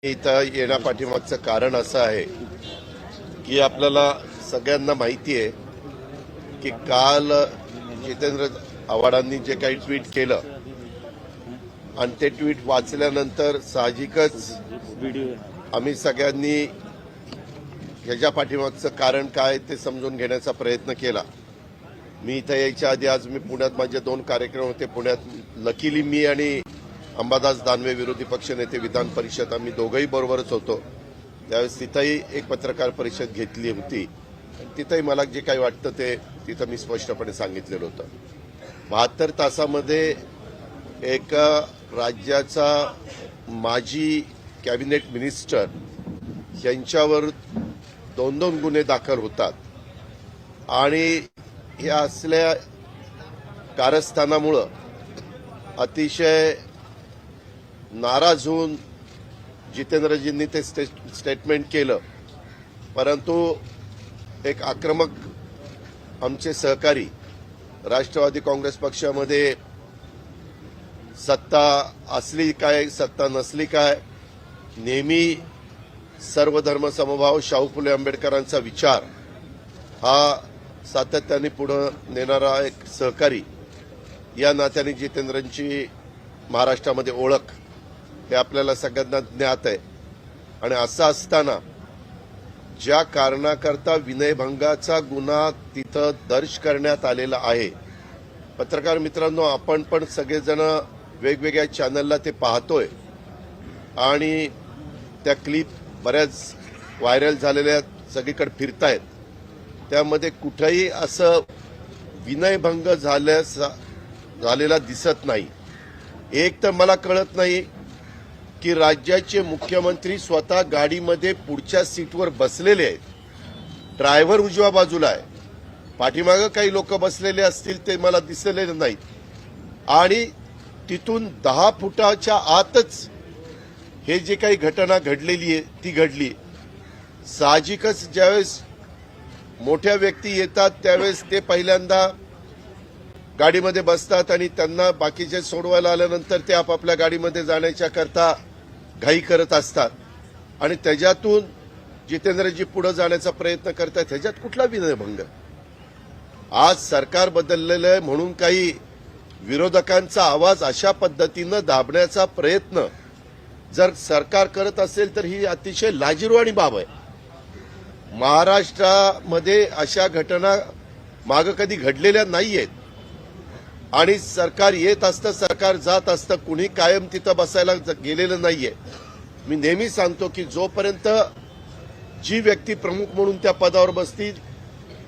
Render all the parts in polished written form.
इथं येण्यापाठीमागचं कारण असं आहे की आपल्याला सगळ्यांना माहिती आहे की काल जितेंद्र आव्हाडांनी जे काही ट्विट केलं आणि ते ट्विट वाचल्यानंतर साहजिकच आम्ही सगळ्यांनी ह्याच्या पाठीमागचं कारण काय ते समजून घेण्याचा प्रयत्न केला। मी इथं यायच्या आधी आज मी पुण्यात माझे 2 कार्यक्रम होते। पुण्यात लकीली मी आणि अंबादास दानवे विरोधी पक्षनेते विधान परिषद आम्ही दोघंही बरोबरच होतो। त्यावेळेस तिथंही एक पत्रकार परिषद घेतली होती। तिथंही मला जे काही वाटतं ते तिथं मी स्पष्टपणे सांगितलेलं होतं। 72 तासामध्ये एका राज्याचा माजी कॅबिनेट मिनिस्टर यांच्यावर 2 गुन्हे दाखल होतात आणि हे असल्या कारस्थानामुळं अतिशय नाराज होऊन जितेंद्रजींनी ते स्टेटमेंट केलं। परंतु एक आक्रमक आमचे सहकारी राष्ट्रवादी काँग्रेस पक्षामध्ये सत्ता असली काय सत्ता नसली काय नेहमी सर्वधर्म समभाव शाहू फुले आंबेडकरांचा विचार हा सातत्याने पुढे नेणारा एक सहकारी या नात्याने जितेंद्रची महाराष्ट्रामध्ये ओळख हे आपल्याला सगळ्यांना ज्ञात आहे। आणि असं असताना ज्या कारणाकरता विनयभंगाचा गुन्हा तिथं दर्ज करण्यात आलेला आहे, पत्रकार मित्रांनो आपण पण सगळेजण वेगवेगळ्या चॅनलला ते पाहतोय आणि त्या क्लिप बऱ्याच व्हायरल झालेल्या सगळीकडे फिरतायत। त्यामध्ये कुठेही असं विनयभंग झालेला दिसत नाही। एक तर मला कळत नाही की राज्याचे मुख्यमंत्री स्वतः गाडीमध्ये पुढच्या सीटवर बसलेले आहेत, ड्रायव्हर उजव्या बाजूला आहे, पाठीमागं काही लोक बसलेले असतील ते मला दिसलेले नाहीत आणि तिथून 10 फुटाच्या आतच हे जे काही घटना घडलेली आहे ती घडली। साहजिकच ज्यावेळेस मोठ्या व्यक्ती येतात त्यावेळेस ते पहिल्यांदा गाडीमध्ये बसतात आणि त्यांना बाकीचे सोडवायला आल्यानंतर ते आपापल्या गाडीमध्ये जाण्याच्या करता घाई करत असतात आणि त्याच्यातून जितेंद्रजी पुढे जाण्याचा प्रयत्न करतात। ह्याच्यात कुठला विनयभंग? आज सरकार बदललेलं आहे म्हणून काही विरोधकांचा आवाज अशा पद्धतीनं दाबण्याचा प्रयत्न जर सरकार करत असेल तर ही अतिशय लाजिरवाणी बाब आहे। महाराष्ट्रामध्ये अशा घटना मागे कधी घडलेल्या नाहीयेत आणि सरकार येत असतं, सरकार जात असतं, कुणी कायम तिथं बसायला गेलेलं नाहीये। मी नेहमी सांगतो की जोपर्यंत जी व्यक्ती प्रमुख म्हणून त्या पदावर बसतील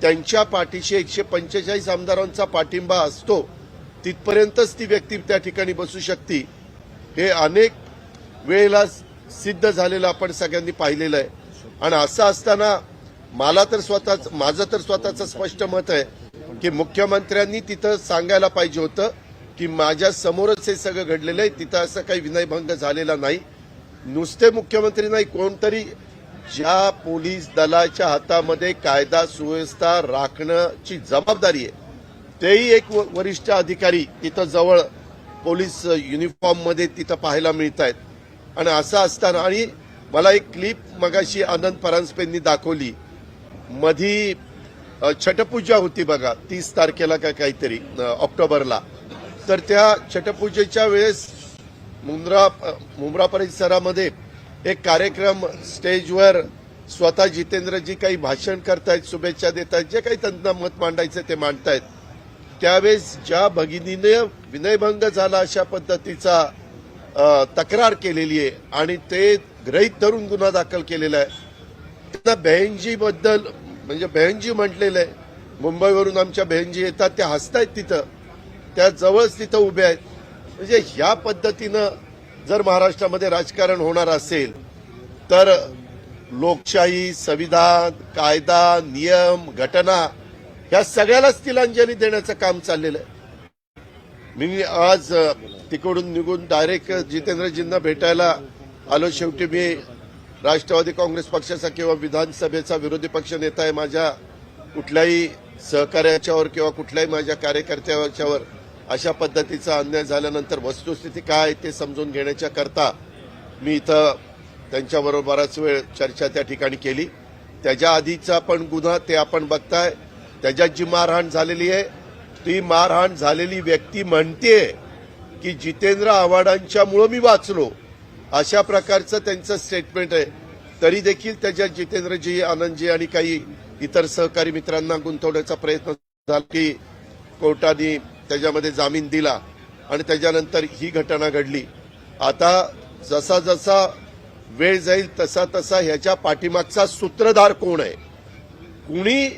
त्यांच्या पाठीशी 145 आमदारांचा पाठिंबा असतो तिथपर्यंतच ती व्यक्ती त्या ठिकाणी बसू शकते। हे अनेक वेळेला सिद्ध झालेलं आपण सगळ्यांनी पाहिलेलं आहे। आणि असं असताना माझं तर स्वतःचं स्पष्ट मत आहे की मुख्यमंत्र्यांनी तिथं सांगायला पाहिजे होतं की माझ्या समोरच हे सगळं घडलेलं आहे, तिथं असं काही विनयभंग झालेला नाही। नुसते मुख्यमंत्री नाही, कोणतरी ज्या पोलीस दलाच्या हातामध्ये कायदा सुव्यवस्था राखण्याची जबाबदारी आहे तेही एक वरिष्ठ अधिकारी तिथं जवळ पोलीस युनिफॉर्ममध्ये तिथं पाहायला मिळत आहेत। आणि असं असताना आणि मला एक क्लिप मगाशी आनंद परांजपेंनी दाखवली, मधी छटपूजा होती बघा 30 तारखेला का काहीतरी ऑक्टोबरला, तर त्या छटपूजेच्या वेळेस मुंब्रा परिसरामध्ये एक कार्यक्रम स्टेजवर स्वतः जितेंद्रजी काही भाषण करतायत, शुभेच्छा देतायत, जे काही त्यांना मत मांडायचं ते मांडतायत। त्यावेळेस ज्या भगिनीने विनयभंग झाला अशा पद्धतीचा तक्रार केलेली आहे आणि ते गृहीत धरून गुन्हा दाखल केलेला आहे। त्यांना बहनजीबद्दल म्हणजे बहनजी म्हटलेलं आहे। मुंबईवरून आमच्या बहनजी येतात, त्या हसतायत तिथं, त्या जवळच तिथं उभ्या आहेत। म्हणजे ह्या पद्धतीनं जर महाराष्ट्रामध्ये राजकारण होणार असेल तर लोकशाही, संविधान, कायदा, नियम, घटना ह्या सगळ्यालाच तिलांजली देण्याचं काम चाललेलं आहे। मी आज तिकडून निघून डायरेक्ट जितेंद्रजींना भेटायला आलो। शेवटी मी राष्ट्रवादी काँग्रेस पक्षाचा किंवा विधानसभेचा विरोधी पक्ष नेता आहे, माझ्या कुठल्याही सहकार्याच्यावर किंवा कुठल्याही माझ्या कार्यकर्त्याच्यावर अशा पद्धतीचा अन्याय झाल्यानंतर वस्तुस्थिती काय ते समजून घेण्याच्या करता मी इथं त्यांच्याबरोबर बराच वेळ चर्चा त्या ठिकाणी केली. त्याच्या आधीचा पण गुन्हा ते आपण बघताय. त्याच्यात जी मारहाण झालेली आहे ती मारहाण झालेली व्यक्ती म्हणतेय की जितेंद्र आव्हाडांच्यामुळे मी वाचलो, अशा प्रकारचं त्यांचं स्टेटमेंट आहे. तरी देखील त्याच्यात जितेंद्रजी, आनंदजी आणि काही इतर सहकारी मित्रांना गुंतवण्याचा प्रयत्न झाला की कोर्टाने त्याच्यामध्ये जामीन दिला आणि त्याच्यानंतर ही घटना घडली. आता जसा जसा वेळ जाईल तसा तसा ह्याच्या पाठीमागचा सूत्रधार कोण आहे, कुणी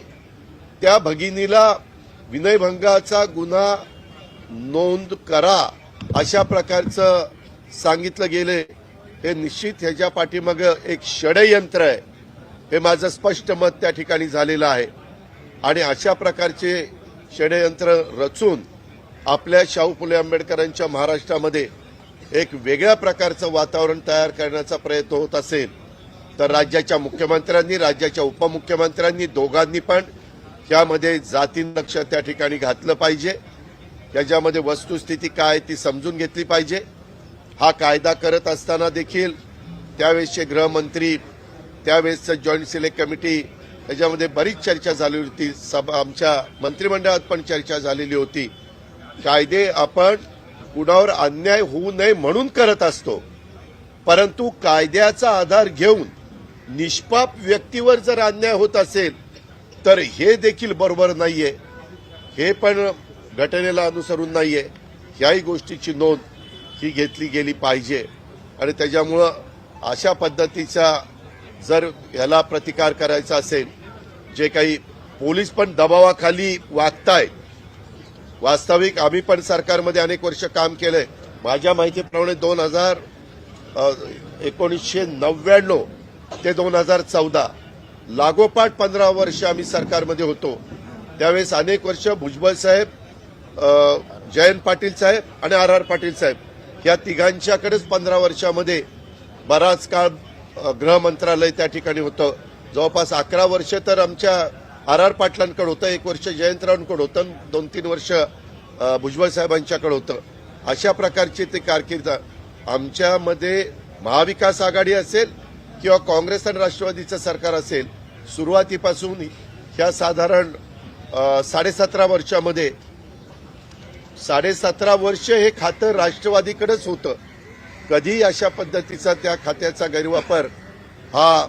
त्या भगिनीला विनयभंगाचा गुन्हा नोंद करा अशा प्रकारचं सांगितलं गेले, हे निश्चित ह्याच्या पाठीमागं एक षडयंत्र आहे, हे माझं स्पष्ट मत त्या ठिकाणी झालेलं आहे. आणि अशा प्रकारचे षडयंत्र रचून आपल्या शाहू फुले आंबेडकरांच्या महाराष्ट्रामध्ये एक वेगळ्या प्रकारचं वातावरण तयार करण्याचा प्रयत्न होत असेल तर राज्याच्या मुख्यमंत्र्यांनी, राज्याच्या उपमुख्यमंत्र्यांनी दोघांनी पण यामध्ये जातीन लक्ष त्या ठिकाणी घातलं पाहिजे. याच्यामध्ये वस्तुस्थिती काय ती समजून घेतली पाहिजे. हा कायदा करत असताना देखील त्यावेळेसचे गृहमंत्री, त्यावेळेसचं जॉईंट सिलेक्ट कमिटी, याच्यामध्ये बरीच चर्चा झाली होती. आमच्या मंत्रिमंडळात पण चर्चा झालेली होती. कायदे आपण कुणावर अन्याय होऊ नये म्हणून करत असतो, परंतु कायद्याचा आधार घेऊन निष्पाप व्यक्तीवर जर अन्याय होत असेल तर हे देखील बरोबर नाहीये. हे पण घटनेला अनुसरून नाहीये. ह्याही गोष्टीची नोंद ही घेतली गेली पाहिजे. आणि त्याच्यामुळं अशा पद्धतीचा जर ह्याला प्रतिकार करायचा असेल, जे काही पोलीस पण दबावाखाली वागतायत, वास्तविक आम्ही पण सरकारमध्ये अनेक वर्ष काम केलंय. माझ्या माहितीप्रमाणे 1999 ते 2014 लागोपाठ 15 वर्ष आम्ही सरकारमध्ये होतो. त्यावेळेस अनेक वर्ष भुजबळ साहेब, जयंत पाटील साहेब आणि आर पाटील साहेब या तिघांच्याकडेच 15 वर्षामध्ये बराच काळ गृह मंत्रालय त्या ठिकाणी होतं. जवळपास 11 वर्ष तर आमच्या आर पाटलांकडे होतं, 1 वर्ष जयंतरावांकडे होतं, 2-3 वर्ष भुजबळ साहेबांच्याकडे होतं. अशा प्रकारची ते कारकीर्द आमच्यामध्ये महाविकास आघाडी असेल किंवा काँग्रेस आणि राष्ट्रवादीचं सरकार असेल, सुरुवातीपासून ह्या साधारण 17.5 वर्षामध्ये 17.5 वर्ष हे खातं राष्ट्रवादीकडेच होतं. कधी अशा पद्धतीचा त्या खात्याचा गैरवापर हा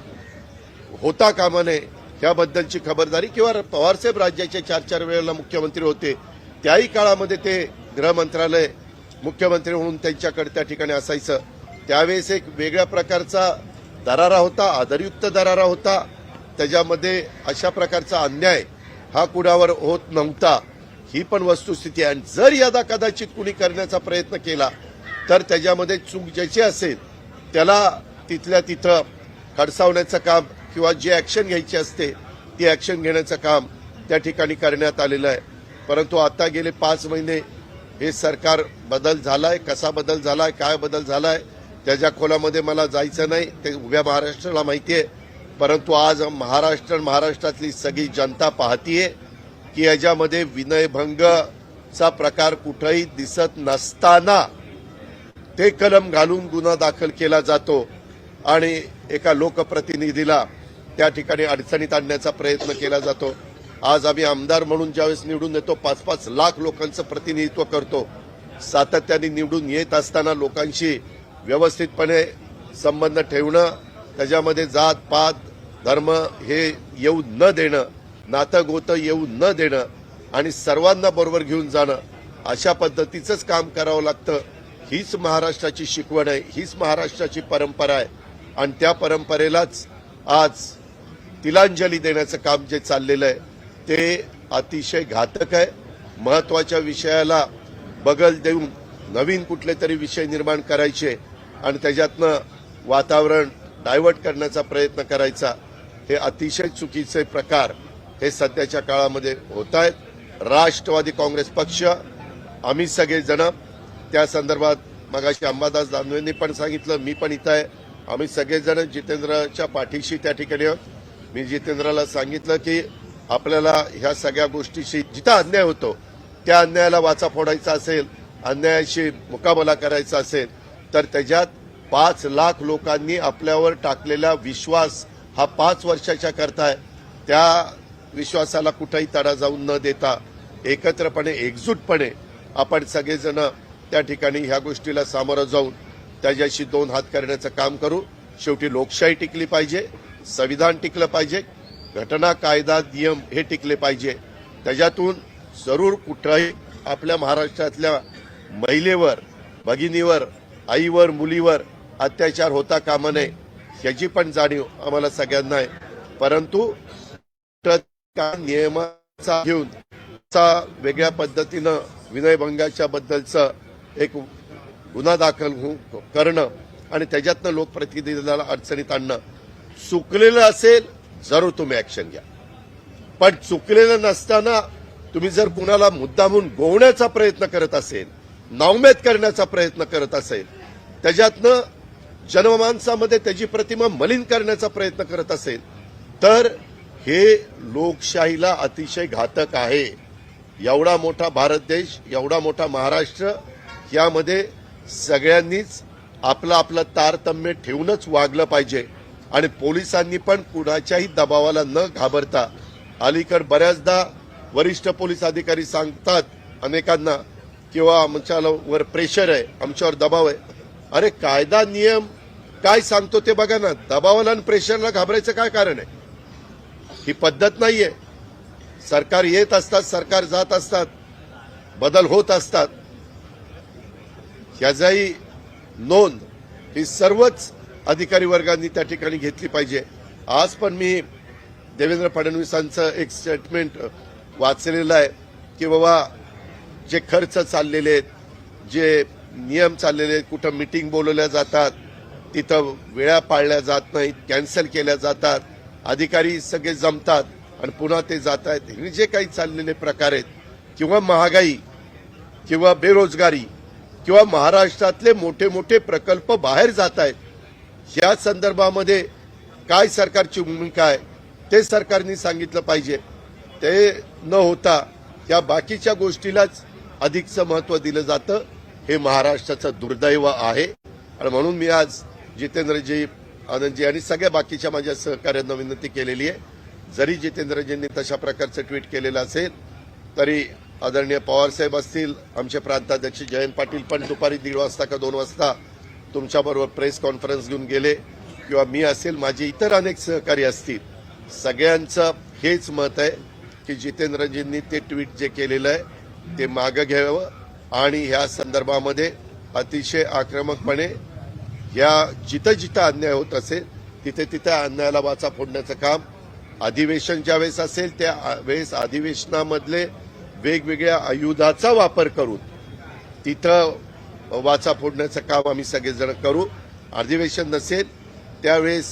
होता कामा नये, याबद्दलची खबरदारी. किंवा पवारसाहेब राज्याचे 4-4 वेळेला मुख्यमंत्री होते, त्याही काळामध्ये ते गृह मंत्रालय मुख्यमंत्री म्हणून त्यांच्याकडे त्या ठिकाणी असायचं. त्यावेळेस एक वेगळ्या प्रकारचा दरारा होता, आदरयुक्त दरारा होता. त्याच्यामध्ये अशा प्रकारचा अन्याय हा कुणावर होत नव्हता, ही पण वस्तुस्थिती आहे. आणि जर यदा कदाचित कुणी करण्याचा प्रयत्न केला तर त्याच्यामध्ये चूक ज्याची असेल त्याला तिथल्या तिथं खडसावण्याचं काम किंवा जी ऍक्शन घ्यायची असते ती ऍक्शन घेण्याचं काम त्या ठिकाणी करण्यात आलेलं आहे. परंतु आता गेले 5 महिने हे सरकार बदल झालाय. कसा बदल झालाय, काय बदल झालाय, त्याच्या खोलामध्ये मला जायचं नाही, ते उभ्या महाराष्ट्राला माहिती आहे. परंतु आज महाराष्ट्रातली सगळी जनता पाहतीये की याच्यामध्ये विनयभंगचा प्रकार कुठेही दिसत नसताना ते कलम घालून गुन्हा दाखल केला जातो आणि एका लोकप्रतिनिधीला त्या ठिकाणी अडचणीत आणण्याचा प्रयत्न केला जातो. आज आम्ही आमदार म्हणून ज्यावेळेस निवडून येतो 5-5 लाख लोकांचं प्रतिनिधित्व करतो. सातत्याने निवडून येत असताना लोकांशी व्यवस्थितपणे संबंध ठेवणं, त्याच्यामध्ये जात पात धर्म हे येऊ न देणं, नातं गोतं येऊ न देणं आणि सर्वांना बरोबर घेऊन जाणं, अशा पद्धतीचंच काम करावं लागतं. हीच महाराष्ट्राची शिकवण आहे, हीच महाराष्ट्राची परंपरा आहे. आणि त्या परंपरेलाच आज तिलांजली देण्याचं काम जे चाललेलं आहे ते अतिशय घातक आहे. महत्वाच्या विषयाला बगल देऊन नवीन कुठले तरी विषय निर्माण करायचे आणि त्याच्यातनं वातावरण डायव्हर्ट करण्याचा प्रयत्न करायचा, हे अतिशय चुकीचे प्रकार हे सध्याच्या काळामध्ये होत आहेत. राष्ट्रवादी काँग्रेस पक्ष, आम्ही सगळेजण त्या संदर्भात मगाशी अंबादास दानवेंनी पण सांगितलं, मी पण इथं आहे, आम्ही सगळेजण जितेंद्रच्या पाठीशी त्या ठिकाणी आहोत. मी जितेंद्रला सांगितलं की आपल्याला ह्या सगळ्या गोष्टीशी जिथं अन्याय होतो त्या अन्यायाला वाचा फोडायचा असेल, अन्यायाशी मुकाबला करायचा असेल तर त्याच्यात 5 लाख लोकांनी आपल्यावर टाकलेला विश्वास हा 5 वर्षाच्या करता आहे. त्या विश्वासाला कुठेही तडा जाऊन न देता एकत्रपणे एकजूटपणे आपण सगळेजण त्या ठिकाणी ह्या गोष्टीला सामोरं जाऊन त्याच्याशी 2 हात करण्याचं काम करू. शेवटी लोकशाही टिकली पाहिजे, संविधान टिकलं पाहिजे, घटना कायदा नियम हे टिकले पाहिजे. त्याच्यातून जरूर कुठंही आपल्या महाराष्ट्रातल्या महिलेवर, भगिनीवर, आईवर, मुलीवर अत्याचार होता कामा नये याची पण जाणीव आम्हाला सगळ्यांना आहे. परंतु नियमाचा घेऊन वेगळ्या पद्धतीनं विनयभंगाच्या बद्दलचं एक गुन्हा दाखल करणं आणि त्याच्यातनं लोकप्रतिनिधीला अडचणीत आणणं, चुकलेलं असेल जरूर तुम्ही ऍक्शन घ्या. पण चुकलेलं नसताना तुम्ही जर कुणाला मुद्दामून गोवण्याचा प्रयत्न करत असेल, नावमेद करण्याचा प्रयत्न करत असेल, त्याच्यातनं जनमानसामध्ये त्याची प्रतिमा मलिन करण्याचा प्रयत्न करत असेल तर हे लोकशाहीला अतिशय घातक आहे. एवढा मोठा भारत देश, एवढा मोठा महाराष्ट्र, यामध्ये सगळ्यांनीच आपलं तारतम्य ठेवूनच वागलं पाहिजे. आणि पोलिसांनी पण कुणाच्याही दबावाला न घाबरता, अलीकडे बऱ्याचदा वरिष्ठ पोलीस अधिकारी सांगतात अनेकांना किंवा आमच्यावर प्रेशर आहे, आमच्यावर दबाव आहे. अरे कायदा नियम काय सांगतो ते बघा ना. दबावाला आणि प्रेशरला घाबरायचं काय कारण आहे? ही पद्धत नाहीये. सरकार येत असतात, सरकार जात असतात, बदल होत असतात. याचाही नोंद ही सर्वच अधिकारी वर्गांनी त्या ठिकाणी घेतली पाहिजे. आज पण मी देवेंद्र फडणवीसांचं एक स्टेटमेंट वाचलेलं आहे की बाबा जे खर्च चाललेले आहेत, जे नियम चाललेले आहेत, कुठं मीटिंग बोलवल्या जातात तिथं वेळा पाळल्या जात नाहीत, कॅन्सल केल्या जातात, अधिकारी सगळे जमतात आणि पुन्हा ते जात आहेत. हे जे काही चाललेले प्रकार आहेत किंवा महागाई किंवा बेरोजगारी किंवा महाराष्ट्रातले मोठे मोठे प्रकल्प बाहेर जात आहेत, या संदर्भामध्ये काय सरकारची भूमिका आहे ते सरकारने सांगितलं पाहिजे. ते न होता या बाकीच्या गोष्टीलाच अधिकचं महत्व दिलं जातं. हे महाराष्ट्राचं दुर्दैव आहे. आणि म्हणून मी आज जितेंद्रजी, आनंदजी आणि सगळ्या बाकीच्या माझ्या सहकाऱ्यांना विनंती केलेली आहे. जरी जितेंद्रजींनी तशा प्रकारचं ट्विट केलेलं असेल तरी आदरणीय पवारसाहेब असतील, आमचे प्रांताध्यक्ष जयंत पाटील पण दुपारी 1:30 वाजता का 2 वाजता तुमच्याबरोबर प्रेस कॉन्फरन्स घेऊन गेले, किंवा मी असेल, माझे इतर अनेक सहकारी असतील, सगळ्यांचं हेच मत आहे की जितेंद्रजींनी ते ट्विट जे केलेलं आहे ते मागं घ्यावं आणि ह्या संदर्भामध्ये अतिशय आक्रमकपणे या जिथं जिथं अन्याय होत असेल तिथे तिथे अन्यायाला वाचा फोडण्याचं काम, अधिवेशन ज्यावेळेस असेल त्या वेळेस अधिवेशनामधले वेगवेगळ्या आयुधाचा वापर करून तिथं वाचा फोडण्याचं काम आम्ही सगळेजण करू. अधिवेशन नसेल त्यावेळेस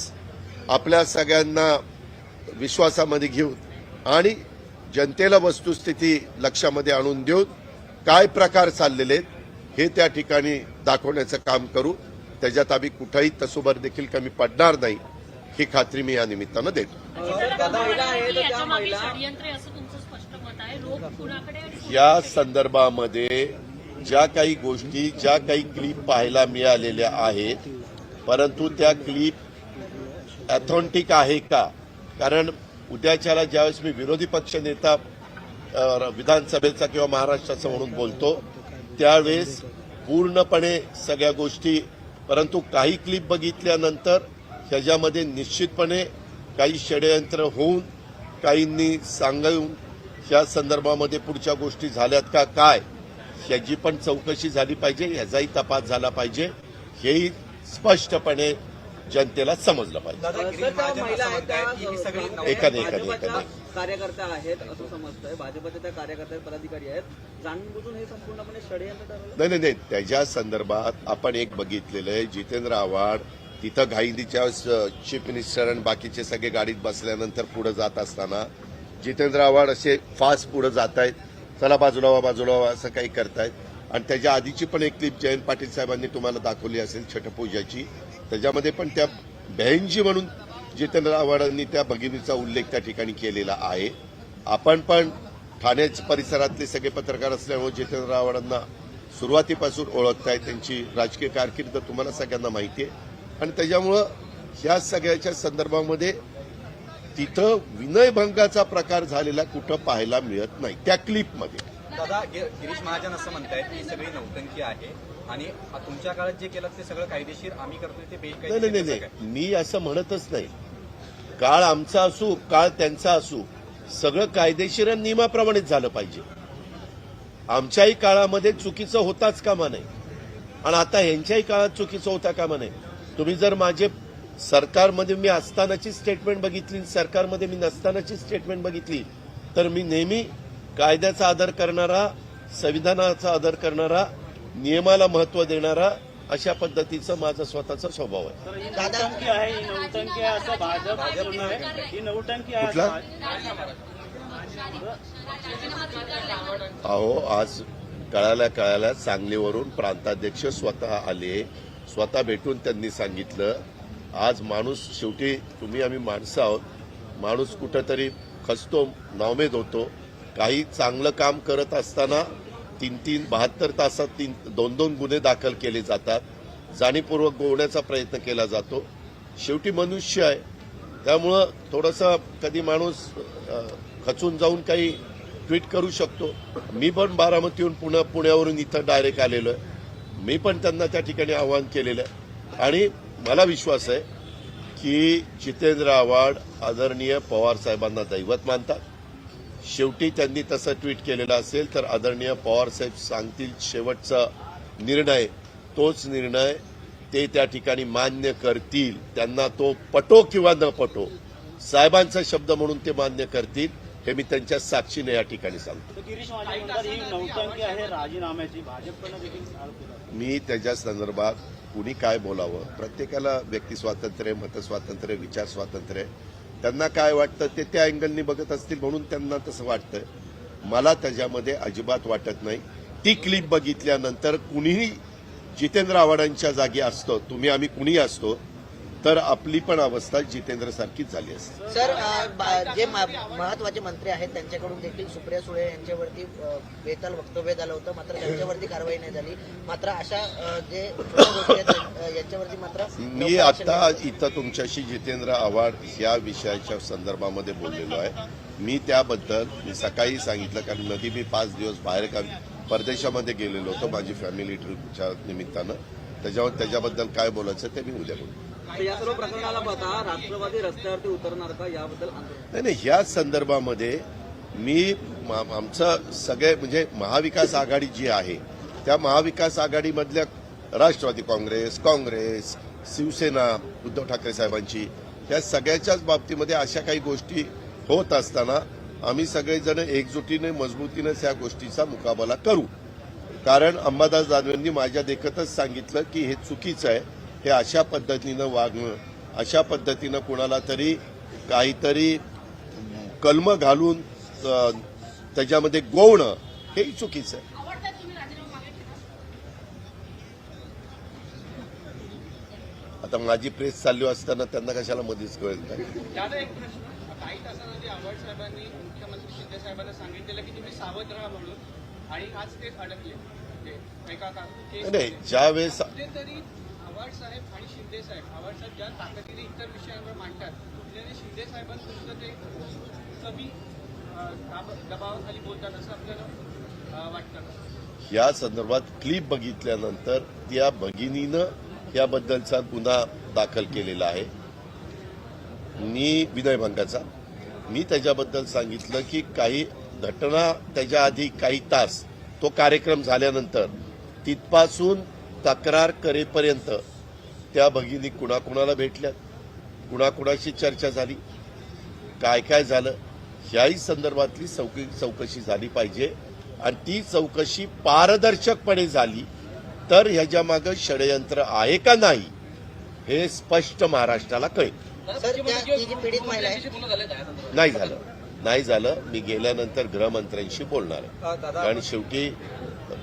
आपल्या सगळ्यांना विश्वासामध्ये घेऊन आणि जनतेला वस्तुस्थिती लक्षामध्ये आणून देऊन काय प्रकार चाललेले आहेत हे त्या ठिकाणी दाखवण्याचं काम करू. त्याच्यात आम्ही कुठेही तसोबर देखील कमी पडणार नाही ही खात्री मी या निमित्तानं देतो. या संदर्भामध्ये ज्या काही गोष्टी, ज्या काही क्लिप पाहायला मिळालेल्या आहेत, परंतु त्या क्लिप ऑथेंटिक आहे का? कारण उद्याच्याला ज्यावेळेस मी विरोधी पक्ष नेता विधानसभेचा किंवा महाराष्ट्राचा म्हणून बोलतो त्यावेळेस पूर्णपणे सगळ्या गोष्टी, परंतु काही क्लिप बघितल्यानंतर ह्याच्यामध्ये निश्चितपणे काही षडयंत्र होऊन काहींनी सांगून या संदर्भामध्ये पुढच्या गोष्टी झाल्यात का काय ह्याची पण चौकशी झाली पाहिजे, ह्याचाही तपास झाला पाहिजे, हेही स्पष्टपणे जनतेला समजलं पाहिजे. कार्यकर्ता आहेत असं समजतंय, भाजपचे त्या कार्यकर्ते पदाधिकारी आहेत, जाणून बुजून हे संपूर्णपणे षडयंत्र ठरवलं. नाही, त्याच्या संदर्भात आपण एक बघितलेलं आहे, जितेंद्र आव्हाड तिथं घाईंदीच्या चीफ मिनिस्टर आणि बाकीचे सगळे गाडीत बसल्यानंतर पुढे जात असताना जितेंद्र आव्हाड असे फास्ट पुढे जात आहेत, चला बाजूला व्हा असं काही करतायत. आणि त्याच्या आधीची पण एक क्लिप जयंत पाटील साहेबांनी तुम्हाला दाखवली असेल छटपूजाची, त्याच्यामध्ये पण त्या बहीणजी म्हणून जितेंद्र आव्हाडांनी त्या भगिनीचा उल्लेख त्या ठिकाणी केलेला आहे. आपण पण ठाणे परिसरातले सगळे पत्रकार असल्यामुळे जितेंद्र आव्हाडांना सुरुवातीपासून ओळखताय, त्यांची राजकीय कारकीर्द तुम्हाला सगळ्यांना माहिती आहे आणि त्याच्यामुळं ह्या सगळ्याच्या संदर्भामध्ये तिथं विनयभंगाचा प्रकार झालेला कुठं पाहायला मिळत नाही त्या क्लिपमध्ये. दादा, गिरीश महाजन असं म्हणतायत की सगळी नौटंकी आहे आणि तुमच्या काळात जे केलं ते सगळं कायदेशीर, आम्ही करतोय ते बेकायदेशीर. नाही, मी असं म्हणतच नाही. काळ आमचा असू, काळ त्यांचा असू, सगळं कायदेशीर आणि नियमाप्रमाणेच झालं पाहिजे. आमच्याही काळामध्ये चुकीचं होताच कामा नये आणि आता यांच्याही काळात चुकीचं होता कामा नये. तुम्ही जर माझे सरकारमध्ये मी असतानाची स्टेटमेंट बघितली, सरकारमध्ये मी नसतानाची स्टेटमेंट बघितली, तर मी नेहमी कायद्याचा आदर करणारा, संविधानाचा आदर करणारा, नियमाला महत्व देणारा अशा पद्धतीचं माझा स्वतःचा स्वभाव आहे. नौटंकी आहे, ही नौटंकी आहे असं भाजप म्हणणं, ही नौटंकी आहे. कुठला? अहो, आज कळाल्या सांगलीवरून प्रांताध्यक्ष स्वतः आले, स्वतः भेटून त्यांनी सांगितलं, आज माणूस शेवटी तुम्ही आम्ही माणसं आहोत, माणूस कुठंतरी खचतो, नाउमेद होतो. काही चांगलं काम करत असताना 72 तासात 2 गुन्हे दाखल केले जातात, जाणीवपूर्वक गोवण्याचा प्रयत्न केला जातो. शेवटी मनुष्य आहे, त्यामुळं थोडंसं कधी माणूस खचून जाऊन काही ट्विट करू शकतो. मी पण बारामतीहून पुण्यावरून इथं डायरेक्ट आलेलो आहे. मी पण त्यांना त्या ठिकाणी आवाहन केलेलं आहे आणि मला विश्वास आहे की जितेंद्र आव्हाड आदरणीय पवार साहेबांना दैवत मानतात. शेवटी त्यांनी तसं ट्विट केलेलं असेल तर आदरणीय पवार साहेब सांगतील शेवटचा निर्णय, तोच निर्णय ते त्या ठिकाणी मान्य करतील. त्यांना तो पटो किंवा न पटो, साहेबांचा शब्द म्हणून ते मान्य करतील, हे मी त्यांच्या साक्षीने या ठिकाणी सांगतो. गिरीश महाजन म्हणतात ही नौटंकी आहे राजीनाम्याची, भाजपकडनं देखील आरोप केला. मी त्याच्या संदर्भात कुणी काय बोलावं, प्रत्येकाला व्यक्ती स्वातंत्र्य, मतस्वातंत्र्य, विचार स्वातंत्र्य, त्यांना काय वाटतं ते त्या अँगलनी बघत असतील म्हणून त्यांना तसं वाटतंय. मला त्याच्यामध्ये अजिबात वाटत नाही. ती क्लिप बघितल्यानंतर कुणीही जितेंद्र आव्हाडांच्या जागी असतो, तुम्ही आम्ही कुणी असतो, तर आपली पण अवस्था जितेंद्र सारखीच झाली असते. सर, जे महत्वाचे मंत्री आहेत त्यांच्याकडून देखील सुप्रिया सुळे यांच्यावरती बेताल वक्तव्य झालं होतं, मात्र त्यांच्यावरती कारवाई नाही झाली. मात्र अशा जे छोट्या गोष्टी आहेत यांच्यावरती मात्र मी आता इथं तुमच्याशी जितेंद्र आव्हाड या विषयाच्या संदर्भामध्ये बोललेलो आहे. मी त्याबद्दल मी सकाळी सांगितलं, कारण नदी मी 5 दिवस बाहेर परदेशामध्ये गेलेलो होतो माझी फॅमिली ट्रिपच्या निमित्तानं. त्याच्याबद्दल काय बोलायचं ते मी उद्या बोलतो. या सर्व प्रकरणाला पाहता राष्ट्रवादी रस्त्यावरती उतरणार का, याबद्दल आंदोलन? नाही, ह्या संदर्भामध्ये मी आमचं सगळे म्हणजे महाविकास आघाडी जी आहे त्या महाविकास आघाडीमधल्या राष्ट्रवादी काँग्रेस, शिवसेना, उद्धव ठाकरे साहेबांची, या सगळ्याच्याच बाबतीमध्ये अशा काही गोष्टी होत असताना आम्ही सगळेजण एकजुटीने मजबूतीनेच या गोष्टीचा मुकाबला करू. कारण अंबादास दानवेंनी माझ्या देखतच सांगितलं की हे चुकीचं आहे, हे अशा पद्धतीनं वागणं, अशा पद्धतीनं कुणाला तरी काहीतरी कलम घालून त्याच्यामध्ये गोवणं हेही चुकीचं आहे. आता माझी प्रेस चालली असताना त्यांना कशाला मध्येच कळेल काय? काही तासांमध्ये आव्हाड साहेबांनी मुख्यमंत्री शिंदे साहेबांना सांगितलेलं की तुम्ही सावध राहा म्हणून, आणि आज ते अडकले. नाही, ज्यावेळेस तरी आव्हाड साहेब आणि शिंदे साहेब, आव्हाड साहेब ज्या ताकदीने इतर विषयांवर मांडतात, कुठल्याने शिंदे साहेबांचं ते कमी दबावाखाली बोलतात असं आपल्याला वाटतं. या संदर्भात क्लिप बघितल्यानंतर त्या भगिनीनं याबद्दलचा गुन्हा दाखल केलेला आहे विनयभंगाचा. मी त्याच्याबद्दल सांगितलं की काही घटना त्याच्या आधी काही तास तो कार्यक्रम झाल्यानंतर तिथपासून तक्रार करेपर्यंत त्या भगिनी कुणाकुणाला भेटल्यात, कुणाकुणाशी चर्चा झाली, काय काय झालं, याही संदर्भातली चौकशी झाली पाहिजे. आणि ती चौकशी पारदर्शकपणे झाली तर ह्याच्यामागं षडयंत्र आहे का नाही हे स्पष्ट महाराष्ट्राला कळेल. सर, ती जी पीडित महिला आहे, नाही झालं. मी गेल्यानंतर गृहमंत्र्यांशी बोलणार आहे. कारण शेवटी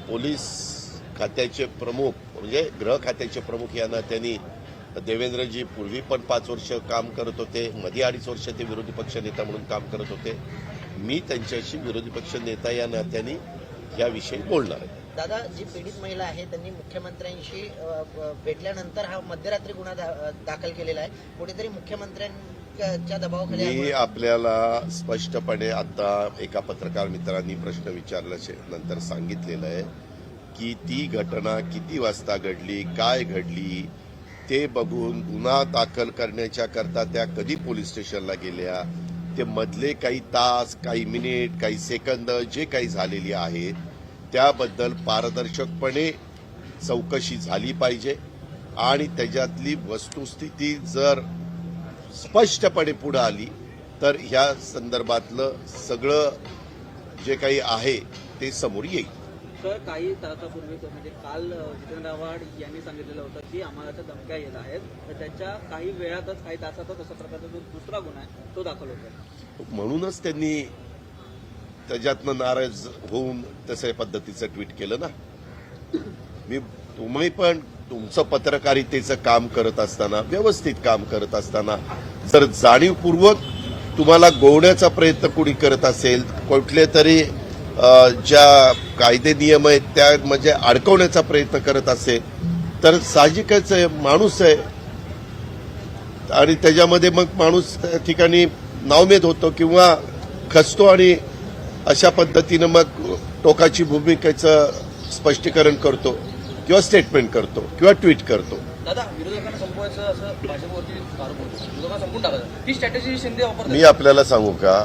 पोलीस खात्याचे प्रमुख म्हणजे गृह खात्याचे प्रमुख या नात्याने देवेंद्रजी पूर्वी पण 5 वर्ष काम करत होते, मध्ये 2.5 वर्ष ते विरोधी पक्ष नेता म्हणून काम करत होते. मी त्यांच्याशी विरोधी पक्ष नेता या नात्याने याविषयी बोलणार आहे. दादा, जी पीडित महिला आहे त्यांनी मुख्यमंत्र्यांशी भेटल्यानंतर हा मध्यरात्री गुन्हा दाखल केलेला आहे. कुठेतरी मुख्यमंत्र्यांच्या दबावाखाली हा मी गुन्हा- आपल्याला स्पष्टपणे आता एका पत्रकार मित्रांनी प्रश्न विचारल्याचे नंतर सांगितलेलं आहे की ती घटना किती वाजता घडली, काय घडली ते बघून गुन्हा दाखल करण्याच्या करता त्या कधी पोलीस स्टेशनला गेल्या, ते मधले काही तास, काही मिनिट, काही सेकंद जे काही झालेली आहेत त्याबद्दल पारदर्शकपणे चौकशी झाली पाहिजे आणि त्याच्यातली वस्तुस्थिती जर स्पष्टपणे पुढे आली तर ह्या संदर्भातलं सगळं जे काही आहे ते समोर येईल. तर काही तासापूर्वी म्हणजे काल जितेंद्र आव्हाड यांनी सांगितलेलं होतं की आम्हाला त्या धमक्या येत आहेत, तर त्याच्या काही वेळातच काही तासातच अशा प्रकारचा जो दुसरा गुन्हा आहे तो दाखल होतो. म्हणूनच त्यांनी त्याच्यातनं नाराज होऊन तशा पद्धतीचं ट्विट केलं ना. तुम्ही पण तुमचं पत्रकारितेचं काम करत असताना, व्यवस्थित काम करत असताना जर जाणीवपूर्वक तुम्हाला गोवण्याचा प्रयत्न कोणी करत असेल, कुठले तरी ज्या कायदे नियम आहेत त्या म्हणजे अडकवण्याचा प्रयत्न करत असेल तर साहजिकच आहे, माणूस आहे आणि त्याच्यामध्ये मग माणूस त्या ठिकाणी नावमेद होतो किंवा खचतो आणि अशा पद्धतीनं मग टोकाची भूमिकेचं स्पष्टीकरण करतो किंवा स्टेटमेंट करतो किंवा ट्विट करतो. दादा, विरोधकांना संपवायचं असं भाजपवरती आरोप होतो, विरोधकांना संपून टाकायचं, ही स्ट्रॅटेजी शिंदे वापरतात. मी आपल्याला सांगू का,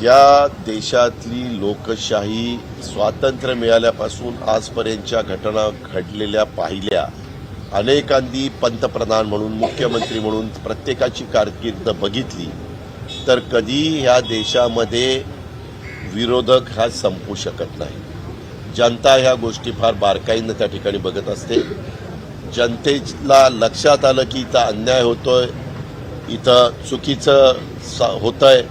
या देशातली लोकशाही स्वातंत्र्य मिळाल्यापासून आजपर्यंतच्या घटना घडलेल्या पाहिल्या, अनेकांनी पंतप्रधान म्हणून, मुख्यमंत्री म्हणून प्रत्येकाची कारकीर्द बघितली, तर कधी ह्या देशामध्ये विरोधक हा संपू शकत नाही. जनता ह्या गोष्टी फार बारकाईनं त्या ठिकाणी बघत असते. जनतेला लक्षात आलं की इथं अन्याय होतोय, इथं चुकीचं होतंय,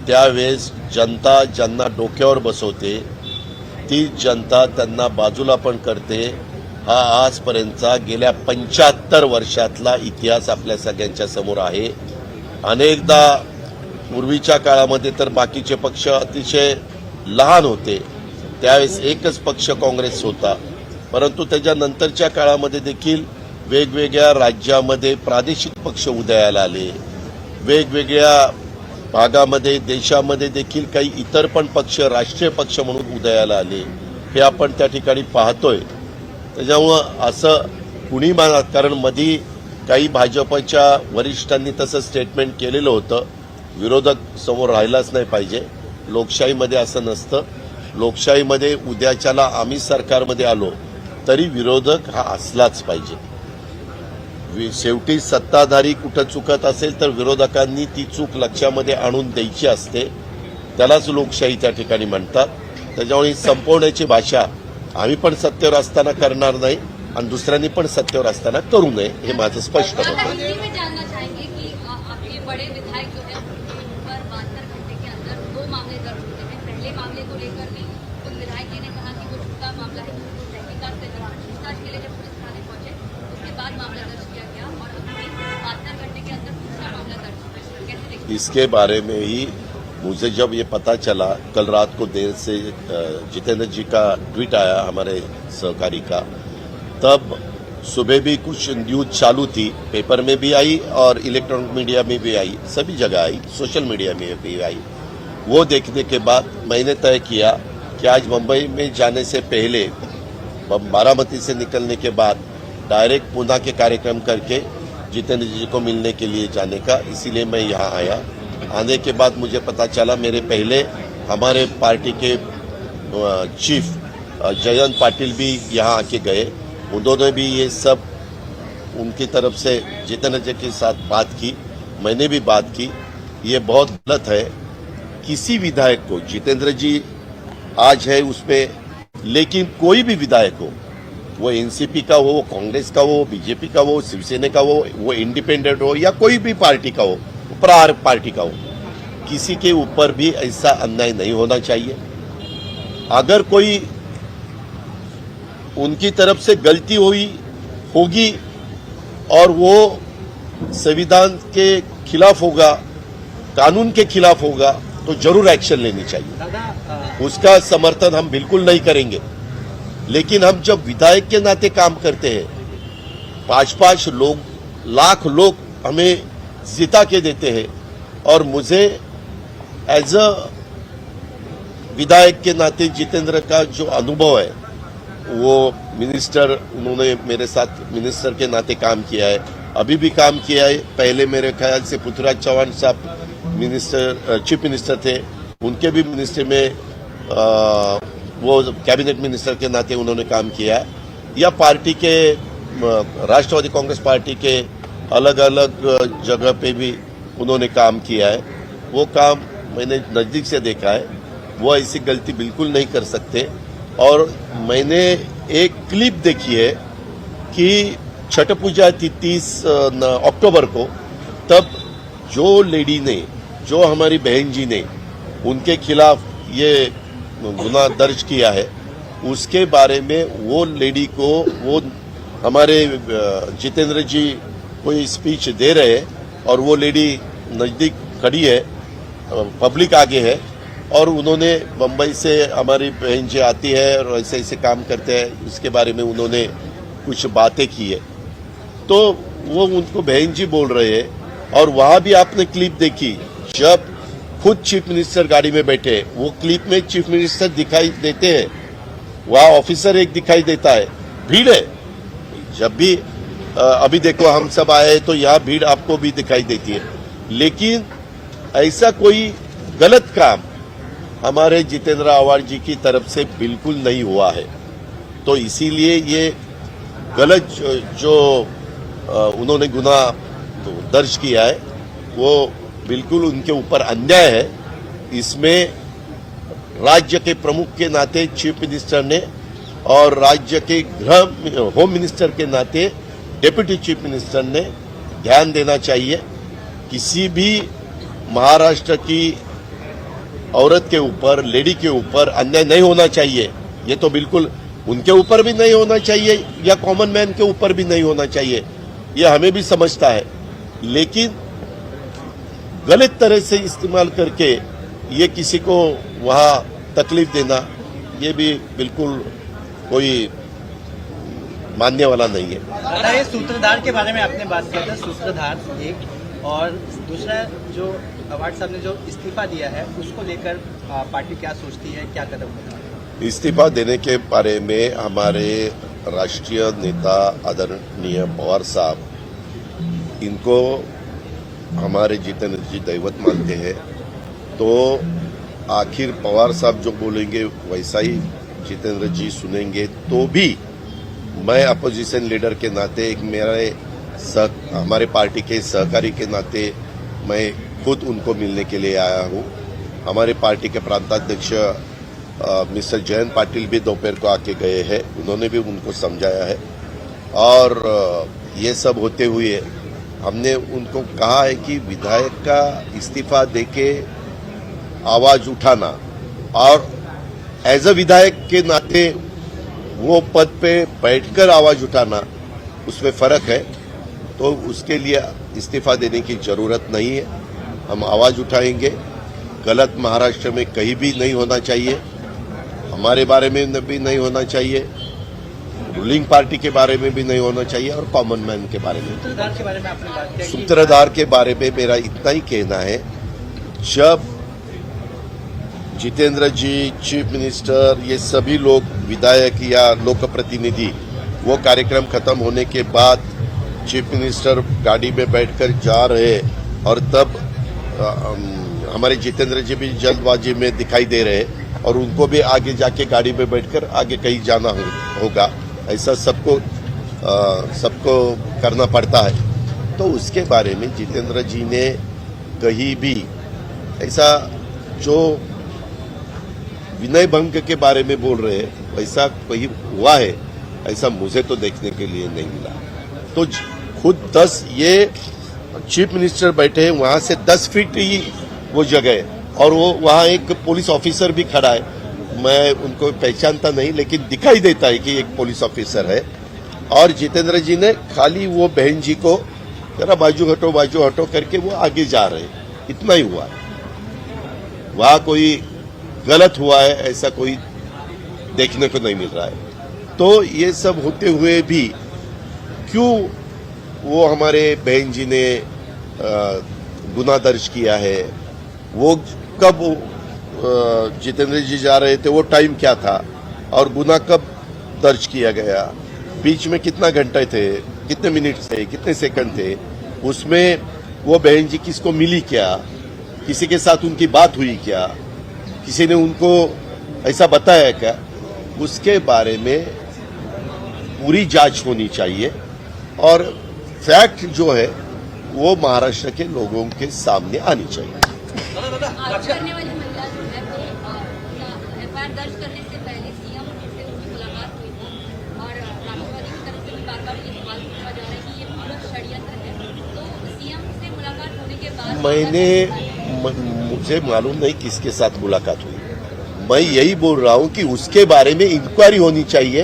त्यावेळेस जनता ज्यांना डोक्यावर बसवते ती जनता त्यांना बाजूला पण करते. हा आजपर्यंतचा गेल्या 75 वर्षातला इतिहास आपल्या सगळ्यांच्या समोर आहे. अनेकदा पूर्वीच्या काळामध्ये तर बाकीचे पक्ष अतिशय लहान होते, त्यावेळेस एकच पक्ष काँग्रेस होता, परंतु त्याच्यानंतरच्या काळामध्ये देखील वेगवेगळ्या राज्यामध्ये प्रादेशिक पक्ष उदयाला आले. वेगवेगळ्या भागामध्ये, देशामध्ये देखील काही इतर पण पक्ष राष्ट्रीय पक्ष म्हणून उदयाला आले. हे आपण त्या ठिकाणी पाहतोय. त्याच्यामुळं असं कुणी कारण मधी काही भाजपच्या वरिष्ठांनी तसं स्टेटमेंट केलेलं होतं, विरोधक समोर राहिलाच नाही पाहिजे. लोकशाहीमध्ये असं नसतं. लोकशाहीमध्ये उद्याच्याला आम्ही सरकारमध्ये आलो तरी विरोधक हा असलाच पाहिजे. शेवटी सत्ताधारी कुठं चुकत असेल तर विरोधकांनी ती चूक लक्षामध्ये आणून द्यायची असते, त्यालाच लोकशाही त्या ठिकाणी म्हणतात. त्याच्यामुळे संपवण्याची भाषा आम्ही पण सत्तेवर असताना करणार नाही आणि दुसऱ्यांनी पण सत्तेवर असताना करू नये, हे माझं स्पष्ट मत आहे. मैं जानना चाहेंगे कि आपके बड़े विधायक जो है उनके ऊपर 72 घंटे के अंदर 2 मामले दर्ज होते हैं. पहले मामले को लेकर भी उन विधायक जी ने कहा कि वो झूठा मामला है, तहकीकात के दौरान पूछताछ के लिए जब पुलिस थाने पहुंचे उसके बाद मामला दर्ज किया गया और अभी 72 घंटे के अंदर दूसरा मामला दर्ज हुआ है. कैसे देखते हैं? इसके बारे में ही मुझे जब ये पता चला, कल रात को देर से जितेंद्र जी का ट्वीट आया हमारे सहकारी का, तब सुबह भी कुछ न्यूज चालू थी, पेपर में भी आई और इलेक्ट्रॉनिक मीडिया में भी आई, सभी जगह आई, सोशल मीडिया में भी आई. वो देखने के बाद मैंने तय किया कि आज मुंबई में जाने से पहले, बारामती से निकलने के बाद डायरेक्ट पुणे के कार्यक्रम करके जितेंद्र जी को मिलने के लिए जाने का, इसीलिए मैं यहाँ आया. आने के बाद मुझे पता चला, मेरे पहले हमारे पार्टी के चीफ जयंत पाटिल भी यहाँ आके गए, उन्होंने भी ये सब उनकी तरफ से जितेंद्र जी के साथ बात की, मैंने भी बात की. ये बहुत गलत है. किसी विधायक को, जितेंद्र जी आज है उसमें, लेकिन कोई भी विधायक हो, वो एनसीपी का हो, कांग्रेस का हो, बीजेपी का हो, शिवसेना का हो, वो इंडिपेंडेंट हो या कोई भी पार्टी का हो, प्रहार पार्टी का हो, किसी के ऊपर भी ऐसा अन्याय नहीं होना चाहिए. अगर कोई उनकी तरफ से गलती होगी और वो संविधान के खिलाफ होगा, कानून के खिलाफ होगा, तो जरूर एक्शन लेनी चाहिए. दादा, उसका समर्थन हम बिल्कुल नहीं करेंगे. लेकिन हम जब विधायक के नाते काम करते हैं, 5-5 लोग, लाख लोग हमें जिता के देते हैं, और मुझे एज अ विधायक के नाते जितेंद्र का जो अनुभव है, वो मिनिस्टर, उन्होंने मेरे साथ मिनिस्टर के नाते काम किया है, अभी भी काम किया है। पहले मेरे ख्याल से पृथ्वीराज चौहान साहब मिनिस्टर, चीफ मिनिस्टर थे, उनके भी मिनिस्ट्री में वो कैबिनेट मिनिस्टर के नाते उन्होंने काम किया है। या पार्टी के, राष्ट्रवादी कांग्रेस पार्टी के अलग अलग जगह पे भी उन्होंने काम किया है। वो काम मैंने नजदीक से देखा है, वो ऐसी गलती बिल्कुल नहीं कर सकते। और मैंने एक क्लिप देखी है कि छठ पूजा थी 30 अक्टूबर को, तब जो लेडी ने, जो हमारी बहन जी ने उनके खिलाफ ये गुनाह दर्ज किया है, उसके बारे में वो लेडी को, वो हमारे जितेंद्र जी कोई स्पीच दे रहे हैं, और वो लेडी नजदीक खड़ी है, पब्लिक आगे है, और उन्होंने बम्बई से हमारी बहन जी आती है और ऐसे ऐसे काम करते हैं, उसके बारे में उन्होंने कुछ बातें की है, तो वो उनको बहन जी बोल रहे हैं। और वहां भी आपने क्लिप देखी, जब खुद चीफ मिनिस्टर गाड़ी में बैठे, वो क्लिप में चीफ मिनिस्टर दिखाई देते हैं, वहां ऑफिसर एक दिखाई देता है, भीड़ है। जब भी अभी देखो हम सब आए तो यहाँ भीड़ आपको भी दिखाई देती है, लेकिन ऐसा कोई गलत काम हमारे जितेंद्र आव्हाड जी की तरफ से बिल्कुल नहीं हुआ है। तो इसीलिए ये गलत जो उन्होंने गुनाह दर्ज किया है, वो बिल्कुल उनके ऊपर अन्याय है। इसमें राज्य के प्रमुख के नाते चीफ मिनिस्टर ने, और राज्य के होम मिनिस्टर के नाते डिप्टी चीफ मिनिस्टर ने ध्यान देना चाहिए। किसी भी महाराष्ट्र की औरत के ऊपर, लेडी के ऊपर अन्याय नहीं होना चाहिए। ये तो बिल्कुल उनके ऊपर भी नहीं होना चाहिए, या कॉमन मैन के ऊपर भी नहीं होना चाहिए, ये हमें भी समझता है। लेकिन गलत तरह से इस्तेमाल करके ये किसी को वहां तकलीफ देना, ये भी बिल्कुल कोई मानने वाला नहीं है। दादा, ये सूत्रधार के बारे में आपने बात किया था, सूत्रधार एक, और दूसरा जो आव्हाड साहब ने जो इस्तीफा दिया है, उसको लेकर पार्टी क्या सोचती है, क्या कदम होगा? इस्तीफा देने के बारे में हमारे राष्ट्रीय नेता आदरणीय पवार साहब, इनको हमारे जितेंद्र जी दैवत मानते हैं, तो आखिर पवार साहब जो बोलेंगे वैसा ही जितेंद्र जी सुनेंगे। तो भी मैं अपोजिशन लीडर के नाते, एक हमारे पार्टी के सहकारी के नाते, मैं खुद उनको मिलने के लिए आया हूं। हमारे पार्टी के प्रांताध्यक्ष मिस्टर जयंत पाटिल भी दोपहर को आके गए हैं, उन्होंने भी उनको समझाया है। और ये सब होते हुए हमने उनको कहा है कि विधायक का इस्तीफा देके आवाज उठाना और एज अ विधायक के नाते वो पद पे बैठकर आवाज उठाना, उसमें फर्क है। तो उसके लिए इस्तीफा देने की जरूरत नहीं है। हम आवाज उठाएंगे। गलत महाराष्ट्र में कहीं भी नहीं होना चाहिए, हमारे बारे में भी नहीं होना चाहिए, रूलिंग पार्टी के बारे में भी नहीं होना चाहिए, और कॉमन मैन के बारे में। सूत्रधार के बारे में आपने बात किया, सूत्रधार के बारे में मेरा इतना ही कहना है, जब जितेंद्र जी, चीफ मिनिस्टर, ये सभी लोग, विधायक या लोक प्रतिनिधि, वो कार्यक्रम खत्म होने के बाद चीफ मिनिस्टर गाड़ी में बैठकर जा रहे, और तब हमारे जितेंद्र जी भी जल्दबाजी में दिखाई दे रहे, और उनको भी आगे जाके गाड़ी में बैठकर आगे कहीं जाना होगा। ऐसा सबको करना पड़ता है। तो उसके बारे में जितेंद्र जी ने कहीं भी ऐसा जो विनय भंग के बारे में बोल रहे हैं, वैसा कहीं हुआ है, ऐसा मुझे तो देखने के लिए नहीं मिला। तो खुद 10, ये चीफ मिनिस्टर बैठे हैं, वहां से 10 फीट ही वो जगह है, और वो वहां एक पुलिस ऑफिसर भी खड़ा है। मैं उनको पहचानता नहीं, लेकिन दिखाई देता है कि एक पुलिस ऑफिसर है। और जितेंद्र जी ने खाली वो बहन जी को जरा बाजू हटो करके वो आगे जा रहे हैं, इतना ही हुआ है। वहां कोई गलत हुआ है ऐसा कोई देखने को नहीं मिल रहा है। तो ये सब होते हुए भी क्यों वो हमारे बहन जी ने गुनाह दर्ज किया है, वो कब जितेंद्र जी जा रहे थे वो टाइम क्या था और गुनाह कब दर्ज किया गया, बीच में कितना घंटे थे, कितने मिनट थे, कितने सेकंड थे, उसमें वो बहन जी किसको मिली क्या, किसी के साथ उनकी बात हुई क्या, किसी ने उनको ऐसा बताया क्या, उसके बारे में पूरी जांच होनी चाहिए और फैक्ट जो है वो महाराष्ट्र के लोगों के सामने आनी चाहिए। आरोप करने वाली महिला जो है वो एफआईआर दर्ज करने से पहले सीएम से उनकी मुलाकात हुई थी और राष्ट्रवादी की तरफ से भी बार बार ये सवाल पूछा जा रहा है कि ये पूरा षड्यंत्र है। तो सीएम से मुलाकात होने के बाद मुझे मालूम नहीं किसके साथ मुलाकात हुई, मैं यही बोल रहा हूं कि उसके बारे में इंक्वायरी होनी चाहिए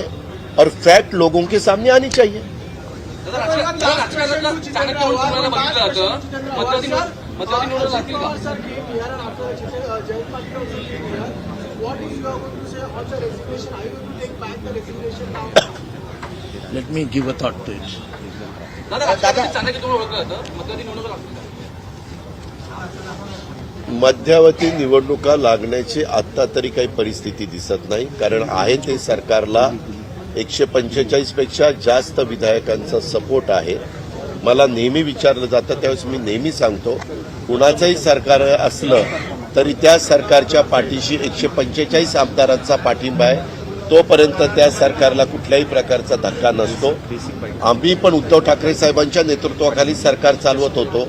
और फैक्ट लोगों के सामने आनी चाहिए। Let me give a thought to it. मध्यावधी निवडणुका लागण्याची आता तरी काही परिस्थिती दिसत नाही, कारण आहे ते सरकारला 145 पेक्षा जास्त विधायकांचा सपोर्ट आहे। मला नेहमी विचारलं जातं त्यावेळेस मी नेहमी सांगतो, कुणाचंही सरकार असलं तरी त्या सरकारच्या पाठीशी 145 आमदारांचा पाठिंबा आहे, तोपर्यंत त्या सरकारला कुठल्याही प्रकारचा धक्का नसतो। आम्ही पण उद्धव ठाकरे साहेबांच्या नेतृत्वाखाली सरकार चालवत होतो,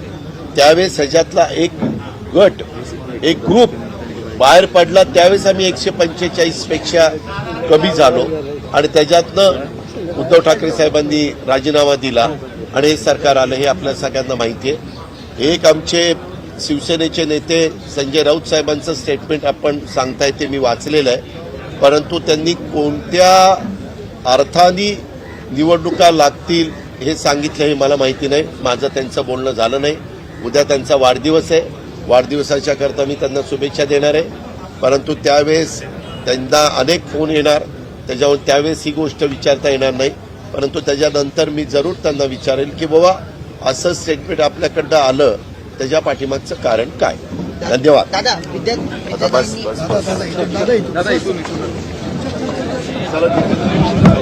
त्यावेळेस ह्याच्यातला एक गट, एक ग्रुप बाहेर पडला, त्यावेळेस आम्ही 145 पेक्षा कमी झालो आणि त्याच्यातनं उद्धव ठाकरे साहेबांनी राजीनामा दिला आणि हे सरकार आलं, हे आपल्या सगळ्यांना माहिती आहे। एक आमचे शिवसेनेचे नेते संजय राऊत साहेबांचं स्टेटमेंट आपण सांगताय ते मी वाचलेलं आहे, परंतु त्यांनी कोणत्या अर्थाने निवडणुका लागतील हे सांगितलं हे मला माहिती नाही, माझं त्यांचं बोलणं झालं नाही। उद्या त्यांचा वाढदिवस आहे, वाढदिवसाच्या करता मी त्यांना शुभेच्छा देणार आहे, परंतु त्यावेळेस त्यांना अनेक फोन येणार, त्याच्यावर त्यावेळेस ही गोष्ट विचारता येणार नाही, परंतु त्याच्यानंतर मी जरूर त्यांना विचारेल की बाबा असं स्टेटमेंट आपल्याकडनं आलं, त्याच्या पाठीमागचं कारण काय। धन्यवाद। दादा आता बस विद्यार्थ्यांनी बस बस